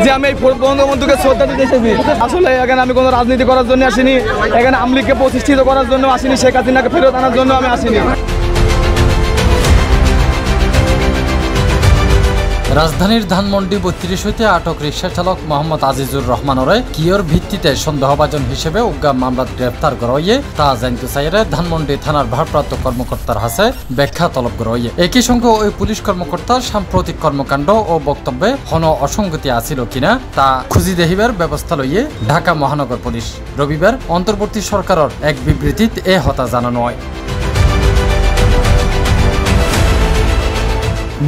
যে আমি এই বঙ্গবন্ধুকে শ্রদ্ধা দিতে এসেছি। আসলে এখানে আমি কোনো রাজনীতি করার জন্য আসিনি, এখানে আওয়ামী লীগকে প্রতিষ্ঠিত করার জন্য আসিনি, শেখ হাসিনাকে ফেরত আনার জন্য আমি আসিনি। রাজধানীর ধানমন্ডি ৩২ হইতে আটক রিক্সা চালক মোহাম্মদ আজিজুর রহমানরে কিয়র ভিত্তিতে সন্দেহভাজন হিসেবে উগ্গা মামলাত গ্রেফতার করা হইয়ে তা জানতে চাইরে ধানমন্ডি থানার ভারপ্রাপ্ত কর্মকর্তার হাতে ব্যাখ্যা তলব করা হইয়ে। একই সঙ্গে ওই পুলিশ কর্মকর্তার সাম্প্রতিক কর্মকাণ্ড ও বক্তব্যে কোনো অসঙ্গতি আছিল কিনা তা খুঁজি দেখিবার ব্যবস্থা লইয়ে ঢাকা মহানগর পুলিশ রবিবার অন্তর্বর্তী সরকারের এক বিবৃতিত এ হতা জানানো হয়।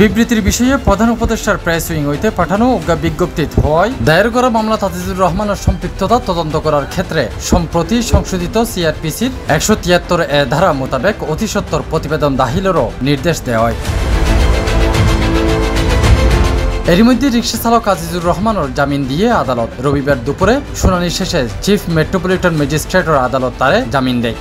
বিবৃতির বিষয়ে প্রধান উপদেষ্টার প্রেস উইং হইতে পাঠানো উগ্গা বিজ্ঞপ্তিত হওয়ায় দায়ের করা মামলাত আজিজুর রহমানের সম্পৃক্ততা তদন্ত করার ক্ষেত্রে সম্প্রতি সংশোধিত সিআরপিসির ১৭৩ এ ধারা মোতাবেক অতি সত্বর প্রতিবেদন দাখিলেরও নির্দেশ দেওয়া হয়। এর মধ্যে রিক্সা চালক আজিজুর রহমানের জামিন দিয়ে আদালত রবিবার দুপুরে শুনানি শেষে চিফ মেট্রোপলিটন ম্যাজিস্ট্রেটের আদালত তারে জামিন দেয়।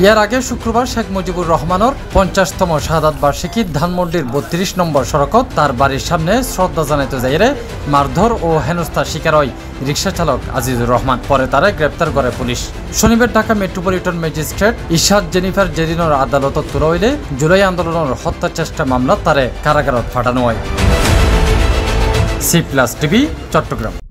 ইয়ার আগে শুক্রবার শেখ মুজিবুর রহমানের ৫০তম শাহাদাত বার্ষিকী ধানমন্ডির ৩২ নম্বর সড়কত তার বাড়ির সামনে শ্রদ্ধা জানাইতে যাইরে মারধর ও হেনস্থার শিকার হয় রিক্সা চালক আজিজুর রহমান। পরে তারে গ্রেপ্তার করে পুলিশ। শনিবার Dhaka metropolitan magistrate Ishad Jennifer জেরিনোর আদালতত তোলা হইলে জুলাই আন্দোলনের হত্যা চেষ্টা মামলা তারে কারাগারত পাঠানো হয়। C+ TV, Chittagong.